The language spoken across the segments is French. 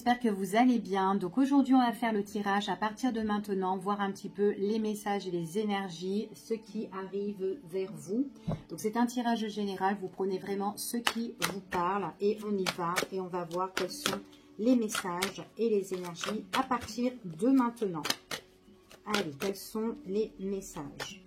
j'espère que vous allez bien. Donc aujourd'hui, on va faire le tirage à partir de maintenant, voir un petit peu les messages et les énergies, ce qui arrive vers vous. Donc c'est un tirage général, vous prenez vraiment ce qui vous parle et on y va et on va voir quels sont les messages et les énergies à partir de maintenant. Allez, quels sont les messages ?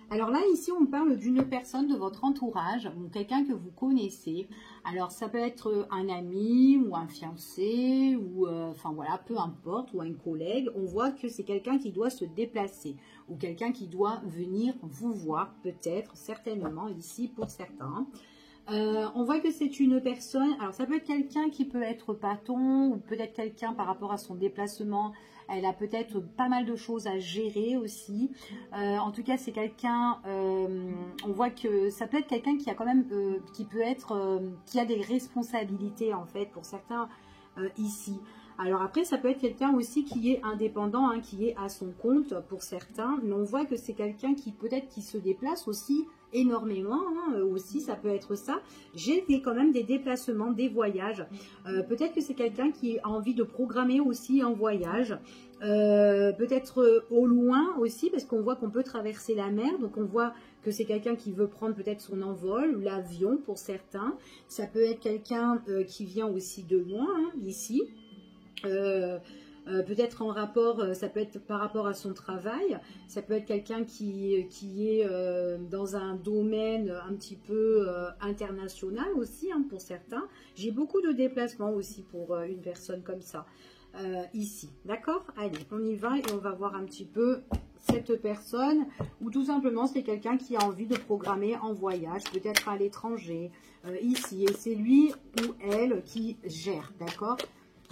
Alors là, ici, on parle d'une personne de votre entourage, ou quelqu'un que vous connaissez. Alors, ça peut être un ami ou un fiancé, ou enfin voilà, peu importe, ou un collègue. On voit que c'est quelqu'un qui doit se déplacer, ou quelqu'un qui doit venir vous voir, peut-être, certainement, ici pour certains. On voit que c'est une personne, alors ça peut être quelqu'un qui peut être patron, ou peut-être quelqu'un par rapport à son déplacement, elle a peut-être pas mal de choses à gérer aussi. En tout cas, c'est quelqu'un, on voit que ça peut être quelqu'un qui a quand même, qui peut être, qui a des responsabilités en fait pour certains ici. Alors après, ça peut être quelqu'un aussi qui est indépendant, hein, qui est à son compte pour certains, mais on voit que c'est quelqu'un qui peut-être qui se déplace aussi énormément, hein, aussi ça peut être ça. J'ai quand même des déplacements, des voyages. Peut-être que c'est quelqu'un qui a envie de programmer aussi un voyage. Peut-être au loin aussi, parce qu'on voit qu'on peut traverser la mer, donc on voit que c'est quelqu'un qui veut prendre peut-être son envol, l'avion pour certains. Ça peut être quelqu'un qui vient aussi de loin, hein, ici. Peut-être en rapport, ça peut être par rapport à son travail, ça peut être quelqu'un qui est dans un domaine un petit peu international aussi, hein, pour certains. J'ai beaucoup de déplacements aussi pour une personne comme ça, ici. D'accord? Allez, on y va et on va voir un petit peu cette personne, ou tout simplement c'est quelqu'un qui a envie de programmer en voyage, peut-être à l'étranger, ici, et c'est lui ou elle qui gère, d'accord?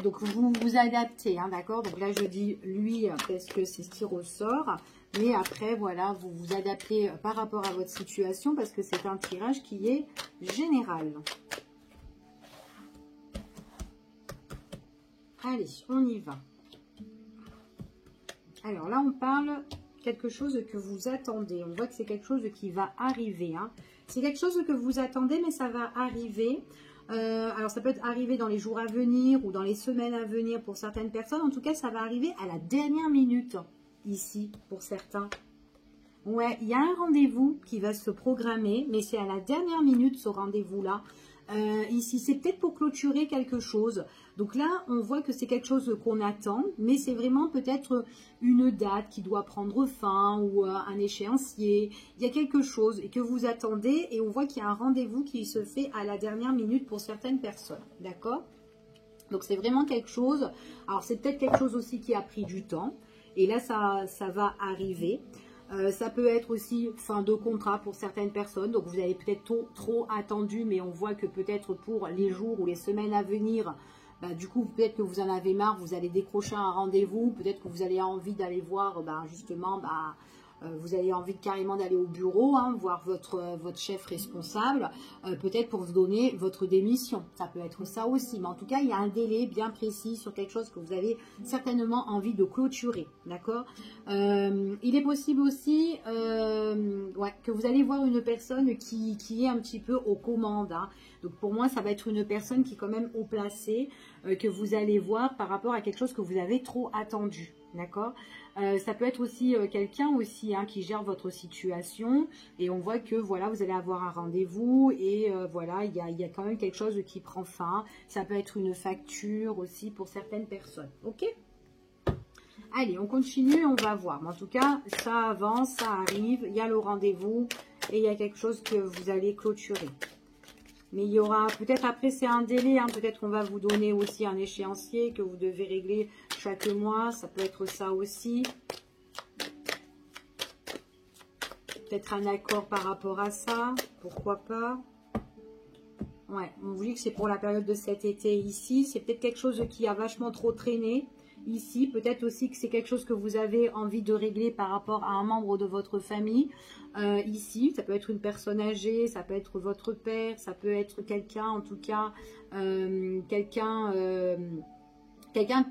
Donc, vous vous adaptez, hein, d'accord? Donc là, je dis lui parce que c'est ce qui ressort. Mais après, voilà, vous vous adaptez par rapport à votre situation parce que c'est un tirage qui est général. Allez, on y va. Alors là, on parle quelque chose que vous attendez. On voit que c'est quelque chose qui va arriver, hein. C'est quelque chose que vous attendez, mais ça va arriver. Alors ça peut être arrivé dans les jours à venir ou dans les semaines à venir pour certaines personnes. En tout cas, ça va arriver à la dernière minute ici pour certains. Ouais, il y a un rendez-vous qui va se programmer, mais c'est à la dernière minute ce rendez-vous-là. Ici, c'est peut-être pour clôturer quelque chose. Donc là, on voit que c'est quelque chose qu'on attend, mais c'est vraiment peut-être une date qui doit prendre fin ou un échéancier. Il y a quelque chose et que vous attendez et on voit qu'il y a un rendez-vous qui se fait à la dernière minute pour certaines personnes. D'accord? Donc c'est vraiment quelque chose. Alors c'est peut-être quelque chose aussi qui a pris du temps et là, ça va arriver. Ça peut être aussi fin de contrat pour certaines personnes. Donc, vous avez peut-être trop attendu, mais on voit que peut-être pour les jours ou les semaines à venir, bah, du coup, peut-être que vous en avez marre, vous allez décrocher un rendez-vous. Peut-être que vous avez envie d'aller voir, bah, justement, bah, vous avez envie carrément d'aller au bureau, hein, voir votre chef responsable, peut-être pour vous donner votre démission. Ça peut être ça aussi. Mais en tout cas, il y a un délai bien précis sur quelque chose que vous avez certainement envie de clôturer. D'accord? Il est possible aussi ouais, que vous allez voir une personne qui est un petit peu aux commandes. Hein. Donc pour moi, ça va être une personne qui est quand même haut placée, que vous allez voir par rapport à quelque chose que vous avez trop attendu. D'accord? Ça peut être aussi quelqu'un aussi, hein, qui gère votre situation et on voit que voilà, vous allez avoir un rendez-vous et voilà, il y a quand même quelque chose qui prend fin. Ça peut être une facture aussi pour certaines personnes. Ok? Allez, on continue, on va voir. Mais en tout cas, ça avance, ça arrive, il y a le rendez-vous et il y a quelque chose que vous allez clôturer. Mais il y aura, peut-être après c'est un délai, hein, peut-être qu'on va vous donner aussi un échéancier que vous devez régler chaque mois, ça peut être ça aussi. Peut-être un accord par rapport à ça, pourquoi pas. Ouais, on vous dit que c'est pour la période de cet été ici, c'est peut-être quelque chose qui a vachement trop traîné. Ici, peut-être aussi que c'est quelque chose que vous avez envie de régler par rapport à un membre de votre famille. Ici, ça peut être une personne âgée, ça peut être votre père, ça peut être quelqu'un, en tout cas, quelqu'un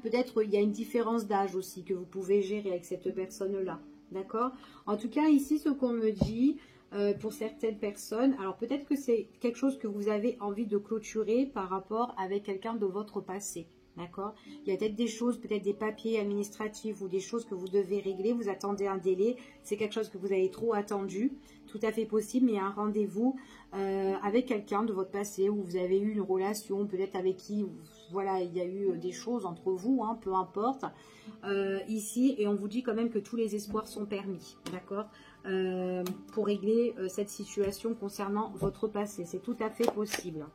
peut-être, il y a une différence d'âge aussi que vous pouvez gérer avec cette personne-là. d'accord? En tout cas, ici, ce qu'on me dit pour certaines personnes, alors peut-être que c'est quelque chose que vous avez envie de clôturer par rapport avec quelqu'un de votre passé. D'accord? Il y a peut-être des choses, peut-être des papiers administratifs ou des choses que vous devez régler. Vous attendez un délai. C'est quelque chose que vous avez trop attendu. Tout à fait possible, mais il y a un rendez-vous avec quelqu'un de votre passé où vous avez eu une relation, peut-être avec qui, voilà, il y a eu des choses entre vous, hein, peu importe. Ici, et on vous dit quand même que tous les espoirs sont permis. D'accord? Pour régler cette situation concernant votre passé. C'est tout à fait possible.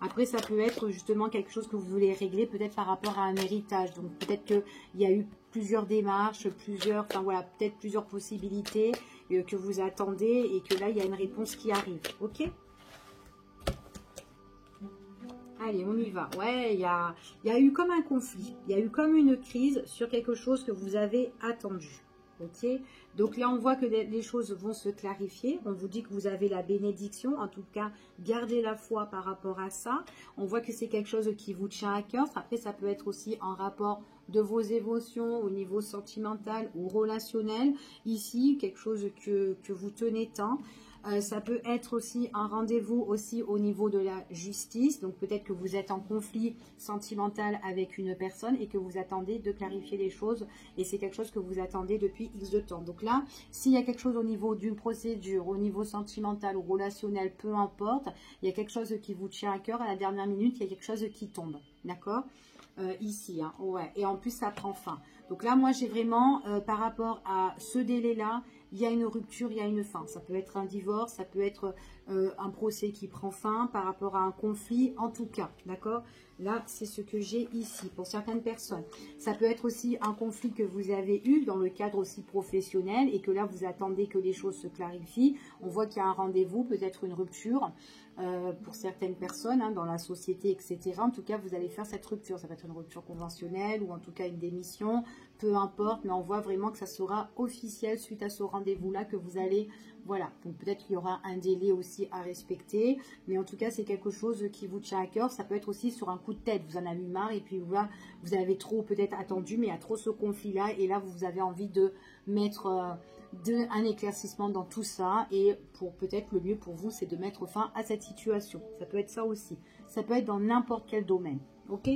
Après, ça peut être justement quelque chose que vous voulez régler, peut-être par rapport à un héritage. Donc, peut-être qu'il y a eu plusieurs démarches, enfin voilà, peut-être plusieurs possibilités que vous attendez et que là, il y a une réponse qui arrive. Ok? Allez, on y va. Ouais, il y a eu comme un conflit. Il y a eu comme une crise sur quelque chose que vous avez attendu. Ok, donc là on voit que les choses vont se clarifier. On vous dit que vous avez la bénédiction, en tout cas gardez la foi par rapport à ça. On voit que c'est quelque chose qui vous tient à cœur. Après ça peut être aussi en rapport de vos émotions au niveau sentimental ou relationnel. Ici quelque chose que vous tenez tant. Ça peut être aussi un rendez-vous aussi au niveau de la justice. Donc peut-être que vous êtes en conflit sentimental avec une personne et que vous attendez de clarifier les choses. Et c'est quelque chose que vous attendez depuis X de temps. Donc là, s'il y a quelque chose au niveau d'une procédure, au niveau sentimental ou relationnel, peu importe, il y a quelque chose qui vous tient à cœur à la dernière minute, il y a quelque chose qui tombe. D'accord ? Ici, hein, ouais. Et en plus, ça prend fin. Donc là, moi, j'ai vraiment, par rapport à ce délai-là, il y a une rupture, il y a une fin. Ça peut être un divorce, ça peut être un procès qui prend fin par rapport à un conflit, en tout cas, d'accord? Là, c'est ce que j'ai ici pour certaines personnes. Ça peut être aussi un conflit que vous avez eu dans le cadre aussi professionnel et que là, vous attendez que les choses se clarifient. On voit qu'il y a un rendez-vous, peut-être une rupture pour certaines personnes hein, dans la société, etc. En tout cas, vous allez faire cette rupture. Ça peut être une rupture conventionnelle ou en tout cas une démission, peu importe. Mais on voit vraiment que ça sera officiel suite à ce rendez-vous-là que vous allez... Voilà, donc peut-être qu'il y aura un délai aussi à respecter, mais en tout cas, c'est quelque chose qui vous tient à cœur. Ça peut être aussi sur un coup de tête, vous en avez eu marre et puis voilà, vous avez trop peut-être attendu, mais il y a trop ce conflit-là et là, vous avez envie de mettre un éclaircissement dans tout ça et pour peut-être le mieux pour vous, c'est de mettre fin à cette situation. Ça peut être ça aussi. Ça peut être dans n'importe quel domaine, ok ?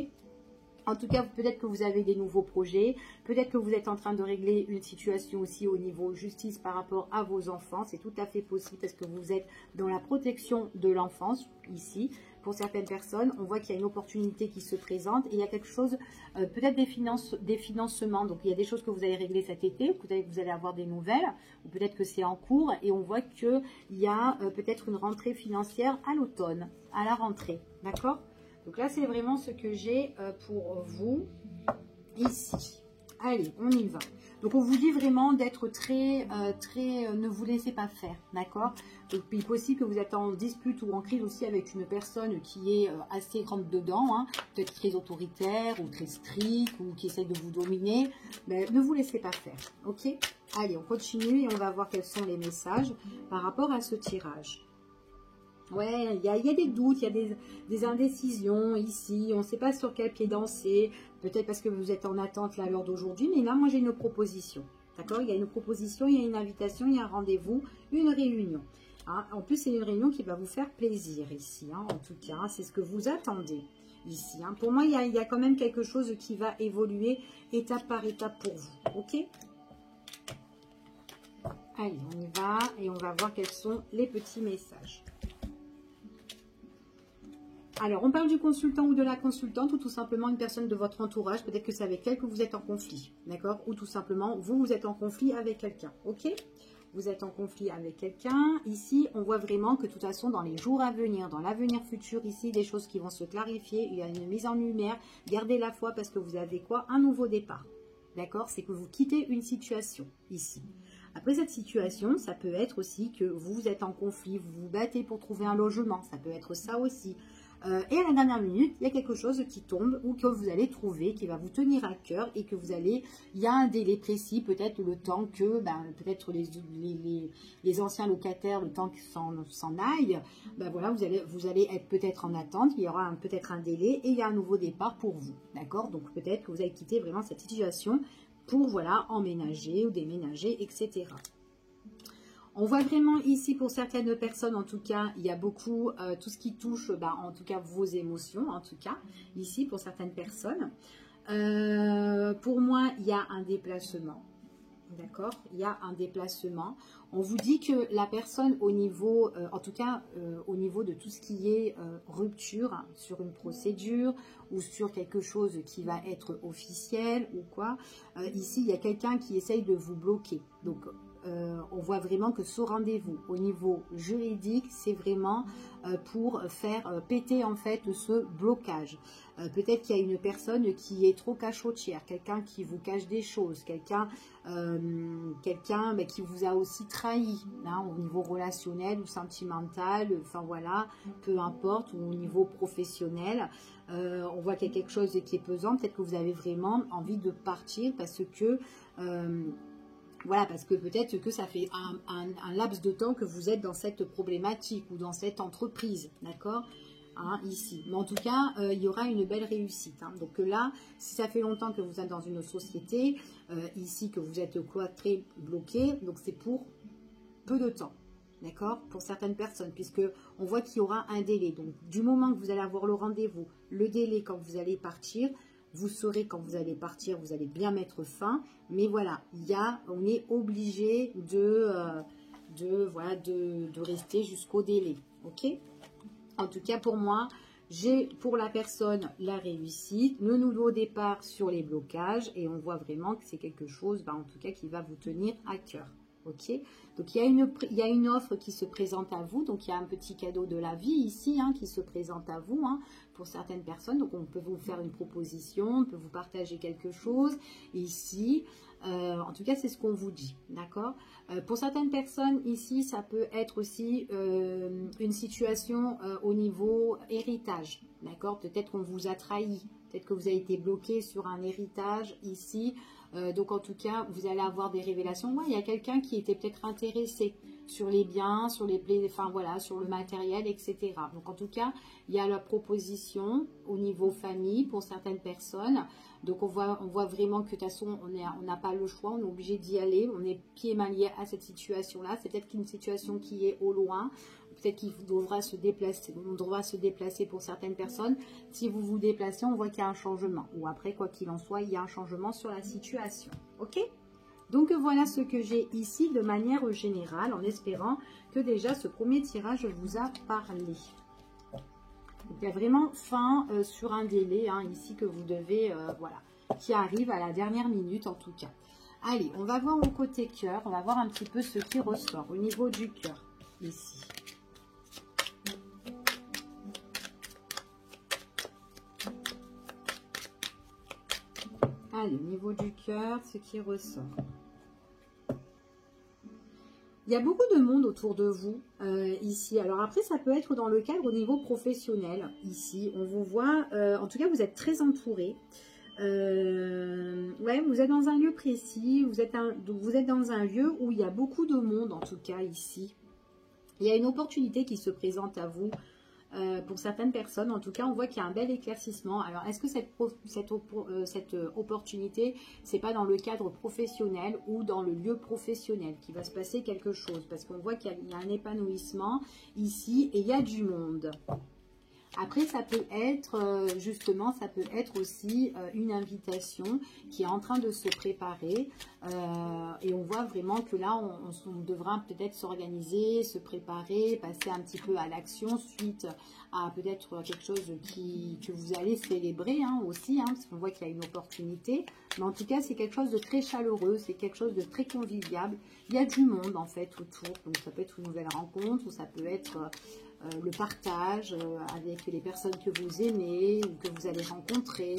En tout cas, peut-être que vous avez des nouveaux projets, peut-être que vous êtes en train de régler une situation aussi au niveau justice par rapport à vos enfants. C'est tout à fait possible parce que vous êtes dans la protection de l'enfance ici. Pour certaines personnes, on voit qu'il y a une opportunité qui se présente et il y a quelque chose, peut-être des financements. Donc, il y a des choses que vous allez régler cet été, peut-être que vous allez avoir des nouvelles ou peut-être que c'est en cours et on voit qu'il y a peut-être une rentrée financière à l'automne, à la rentrée. D'accord ? Donc là, c'est vraiment ce que j'ai pour vous ici. Allez, on y va. Donc, on vous dit vraiment d'être très, ne vous laissez pas faire, d'accord? Donc, il est possible que vous êtes en dispute ou en crise aussi avec une personne qui est assez grande dedans, hein, peut-être très autoritaire ou très strict ou qui essaie de vous dominer. Mais ne vous laissez pas faire, ok? Allez, on continue et on va voir quels sont les messages par rapport à ce tirage. Ouais, il y a des doutes, il y a des indécisions ici, on ne sait pas sur quel pied danser, peut-être parce que vous êtes en attente là, à l'heure d'aujourd'hui, mais là, moi, j'ai une proposition, d'accord? Il y a une proposition, il y a une invitation, il y a un rendez-vous, une réunion. Hein? En plus, c'est une réunion qui va vous faire plaisir ici, hein, en tout cas, c'est ce que vous attendez ici. Hein. Pour moi, il y a quand même quelque chose qui va évoluer étape par étape pour vous, ok? Allez, on y va et on va voir quels sont les petits messages. Alors, on parle du consultant ou de la consultante ou tout simplement une personne de votre entourage. Peut-être que c'est avec elle que vous êtes en conflit, d'accord? Ou tout simplement, vous êtes en conflit avec quelqu'un, ok? Vous êtes en conflit avec quelqu'un. Ici, on voit vraiment que de toute façon, dans les jours à venir, dans l'avenir futur, ici, des choses qui vont se clarifier. Il y a une mise en lumière. Gardez la foi parce que vous avez quoi? Un nouveau départ, d'accord? C'est que vous quittez une situation ici. Après cette situation, ça peut être aussi que vous êtes en conflit, vous vous battez pour trouver un logement. Ça peut être ça aussi. Et à la dernière minute, il y a quelque chose qui tombe ou que vous allez trouver, qui va vous tenir à cœur et que vous allez, il y a un délai précis, peut-être le temps que, peut-être les anciens locataires, le temps qu'ils s'en aillent, voilà, vous allez être peut-être en attente, il y aura peut-être un délai et il y a un nouveau départ pour vous, d'accord? Donc peut-être que vous allez quitter vraiment cette situation pour, voilà, emménager ou déménager, etc. On voit vraiment ici, pour certaines personnes, en tout cas, il y a beaucoup, tout ce qui touche, en tout cas, vos émotions, en tout cas, ici, pour certaines personnes. Pour moi, il y a un déplacement. D'accord, il y a un déplacement. On vous dit que la personne au niveau, en tout cas au niveau de tout ce qui est rupture sur une procédure ou sur quelque chose qui va être officiel ou quoi, ici il y a quelqu'un qui essaye de vous bloquer. Donc on voit vraiment que ce rendez-vous au niveau juridique, c'est vraiment pour faire péter en fait ce blocage. Peut-être qu'il y a une personne qui est trop cachotière, quelqu'un qui vous cache des choses, quelqu'un qui vous a aussi trahi hein, au niveau relationnel ou sentimental, enfin voilà, peu importe, ou au niveau professionnel. On voit qu'il y a quelque chose qui est pesant, peut-être que vous avez vraiment envie de partir parce que... voilà, parce que peut-être que ça fait un laps de temps que vous êtes dans cette problématique ou dans cette entreprise, d'accord hein, ici. Mais en tout cas, il y aura une belle réussite. Hein. Donc là, si ça fait longtemps que vous êtes dans une société, ici que vous êtes cloîtré, bloqué, donc c'est pour peu de temps, d'accord, pour certaines personnes, puisque on voit qu'il y aura un délai. Donc du moment que vous allez avoir le rendez-vous, le délai quand vous allez partir, vous saurez quand vous allez partir, vous allez bien mettre fin. Mais voilà, on est obligé de rester jusqu'au délai. Ok. En tout cas, pour moi, j'ai pour la personne la réussite, le nouveau départ sur les blocages. Et on voit vraiment que c'est quelque chose, en tout cas, qui va vous tenir à cœur. Ok, donc il y a une offre qui se présente à vous, donc il y a un petit cadeau de la vie ici hein, qui se présente à vous hein, pour certaines personnes. Donc on peut vous faire une proposition, on peut vous partager quelque chose ici. En tout cas, c'est ce qu'on vous dit, d'accord. Pour certaines personnes ici, ça peut être aussi une situation au niveau héritage, d'accord. Peut-être qu'on vous a trahi, peut-être que vous avez été bloqué sur un héritage ici. Donc en tout cas, vous allez avoir des révélations. Ouais, il y a quelqu'un qui était peut-être intéressé sur les biens, sur les enfin voilà, sur le matériel, etc. Donc en tout cas, il y a la proposition au niveau famille pour certaines personnes. Donc on voit vraiment que de toute façon, on n'a pas le choix, on est obligé d'y aller. On est pieds et mains liés à cette situation-là. C'est peut-être une situation qui est au loin. Peut-être qu'il devra se déplacer. On devra se déplacer pour certaines personnes. Si vous vous déplacez, on voit qu'il y a un changement. Ou après, quoi qu'il en soit, il y a un changement sur la situation. Ok ? Donc voilà ce que j'ai ici de manière générale, en espérant que déjà ce premier tirage vous a parlé. Donc, il y a vraiment fin sur un délai hein, ici que vous devez, voilà, qui arrive à la dernière minute en tout cas. Allez, on va voir au côté cœur, on va voir un petit peu ce qui ressort au niveau du cœur ici. Allez, au niveau du cœur, ce qui ressort. Il y a beaucoup de monde autour de vous ici. Alors après, ça peut être dans le cadre au niveau professionnel. Ici, on vous voit, en tout cas, vous êtes très entouré. Ouais, vous êtes dans un lieu précis. Vous êtes dans un lieu où il y a beaucoup de monde, en tout cas, ici. Il y a une opportunité qui se présente à vous. Pour certaines personnes, en tout cas, on voit qu'il y a un bel éclaircissement. Alors, est-ce que cette opportunité, c'est pas dans le cadre professionnel ou dans le lieu professionnel qu'il va se passer quelque chose? Parce qu'on voit qu'il y a un épanouissement ici et il y a du monde. Après, ça peut être, justement, ça peut être aussi une invitation qui est en train de se préparer. Et on voit vraiment que là, on devra peut-être s'organiser, se préparer, passer un petit peu à l'action suite à peut-être quelque chose que vous allez célébrer hein, aussi, hein, parce qu'on voit qu'il y a une opportunité. Mais en tout cas, c'est quelque chose de très chaleureux, c'est quelque chose de très convivial. Il y a du monde, en fait, autour. Donc, ça peut être une nouvelle rencontre ou ça peut être... le partage avec les personnes que vous aimez ou que vous allez rencontrer.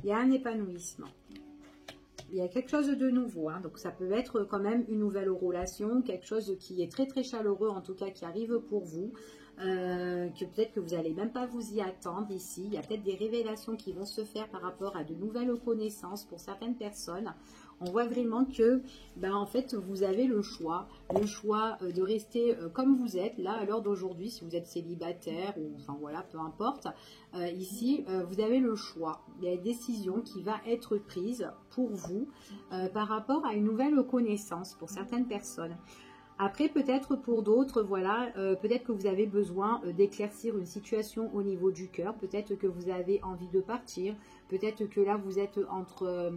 Il y a un épanouissement. Il y a quelque chose de nouveau. Hein, donc ça peut être quand même une nouvelle relation, quelque chose qui est très très chaleureux en tout cas qui arrive pour vous. Que peut-être que vous n'allez même pas vous y attendre ici. Il y a peut-être des révélations qui vont se faire par rapport à de nouvelles connaissances pour certaines personnes. On voit vraiment que, ben, en fait, vous avez le choix de rester comme vous êtes, là, à l'heure d'aujourd'hui, si vous êtes célibataire, ou enfin voilà, peu importe. Ici, vous avez le choix, il y a une décision qui va être prise pour vous par rapport à une nouvelle connaissance pour certaines personnes. Après, peut-être pour d'autres, voilà, peut-être que vous avez besoin d'éclaircir une situation au niveau du cœur, peut-être que vous avez envie de partir, peut-être que là, vous êtes entre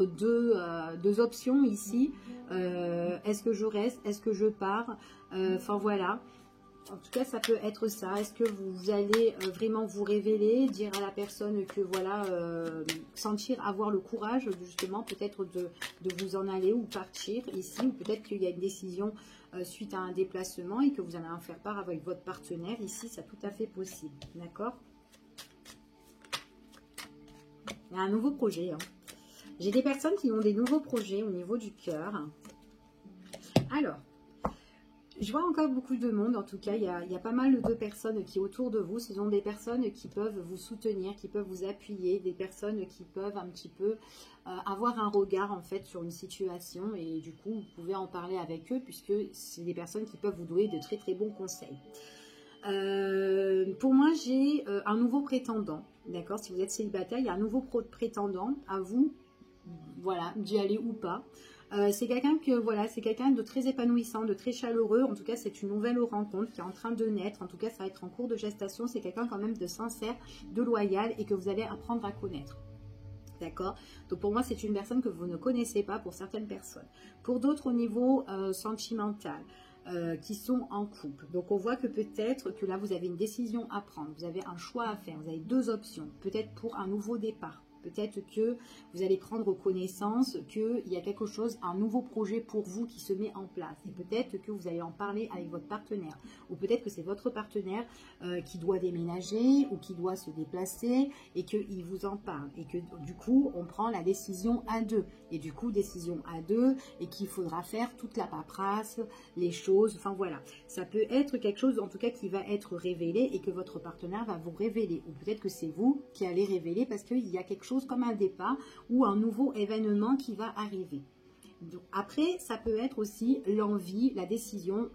deux options ici. Est-ce que je reste? Est-ce que je pars? Enfin, voilà. En tout cas, ça peut être ça. Est-ce que vous allez vraiment vous révéler, dire à la personne que voilà, sentir avoir le courage justement peut-être de vous en aller ou partir ici, ou peut-être qu'il y a une décision suite à un déplacement et que vous allez en faire part avec votre partenaire ici, c'est tout à fait possible. D'accord? Il y a un nouveau projet. Hein. J'ai des personnes qui ont des nouveaux projets au niveau du cœur. Alors, je vois encore beaucoup de monde, en tout cas, il y a pas mal de personnes qui autour de vous, ce sont des personnes qui peuvent vous soutenir, qui peuvent vous appuyer, des personnes qui peuvent un petit peu avoir un regard en fait sur une situation et du coup, vous pouvez en parler avec eux puisque c'est des personnes qui peuvent vous donner de très très bons conseils. Pour moi, j'ai un nouveau prétendant, d'accord? Si vous êtes célibataire, il y a un nouveau prétendant à vous, voilà, d'y aller ou pas. C'est quelqu'un que voilà, c'est quelqu'un de très épanouissant, de très chaleureux. En tout cas, c'est une nouvelle rencontre qui est en train de naître. En tout cas, ça va être en cours de gestation. C'est quelqu'un quand même de sincère, de loyal et que vous allez apprendre à connaître. D'accord? Donc pour moi, c'est une personne que vous ne connaissez pas pour certaines personnes. Pour d'autres, au niveau sentimental, qui sont en couple. Donc on voit que peut-être que là, vous avez une décision à prendre. Vous avez un choix à faire. Vous avez deux options. Peut-être pour un nouveau départ. Peut-être que vous allez prendre connaissance qu'il y a quelque chose, un nouveau projet pour vous qui se met en place. Et peut-être que vous allez en parler avec votre partenaire. Ou peut-être que c'est votre partenaire qui doit déménager ou qui doit se déplacer et qu'il vous en parle. Et que du coup, on prend la décision à deux. Et du coup, décision à deux et qu'il faudra faire toute la paperasse, les choses. Enfin voilà, ça peut être quelque chose en tout cas qui va être révélé et que votre partenaire va vous révéler. Ou peut-être que c'est vous qui allez révéler parce qu'il y a quelque chose comme un départ ou un nouveau événement qui va arriver. Donc, après, ça peut être aussi l'envie, la décision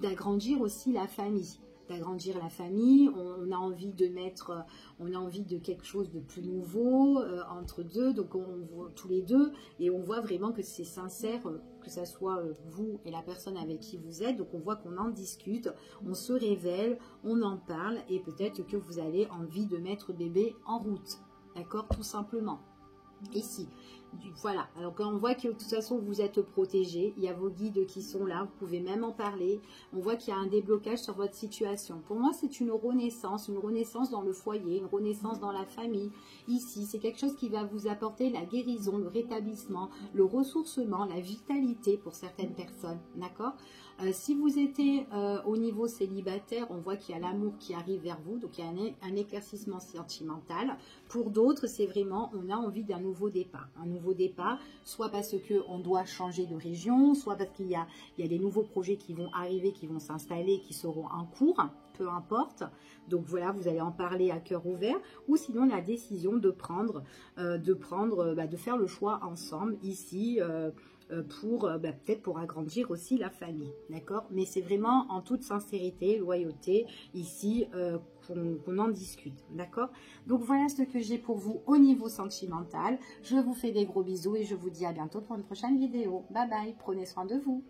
d'agrandir aussi la famille. D'agrandir la famille, on a envie de mettre, on a envie de quelque chose de plus nouveau entre deux, donc on voit tous les deux et on voit vraiment que c'est sincère, que ça soit vous et la personne avec qui vous êtes, donc on voit qu'on en discute, on se révèle, on en parle et peut-être que vous avez envie de mettre bébé en route. D'accord, tout simplement. Ici, voilà. Alors quand on voit que de toute façon vous êtes protégé, il y a vos guides qui sont là, vous pouvez même en parler. On voit qu'il y a un déblocage sur votre situation. Pour moi, c'est une renaissance dans le foyer, une renaissance dans la famille. Ici, c'est quelque chose qui va vous apporter la guérison, le rétablissement, le ressourcement, la vitalité pour certaines personnes. D'accord? Si vous étiez au niveau célibataire, on voit qu'il y a l'amour qui arrive vers vous, donc il y a un éclaircissement sentimental. Pour d'autres, c'est vraiment, on a envie d'un nouveau départ. Un nouveau départ, soit parce qu'on doit changer de région, soit parce qu'il y a des nouveaux projets qui vont arriver, qui vont s'installer, qui seront en cours, peu importe. Donc voilà, vous allez en parler à cœur ouvert, ou sinon la décision de faire le choix ensemble ici, peut-être pour agrandir aussi la famille, d'accord? Mais c'est vraiment en toute sincérité, loyauté, ici, qu'on en discute, d'accord? Donc voilà ce que j'ai pour vous au niveau sentimental. Je vous fais des gros bisous et je vous dis à bientôt pour une prochaine vidéo. Bye bye, prenez soin de vous.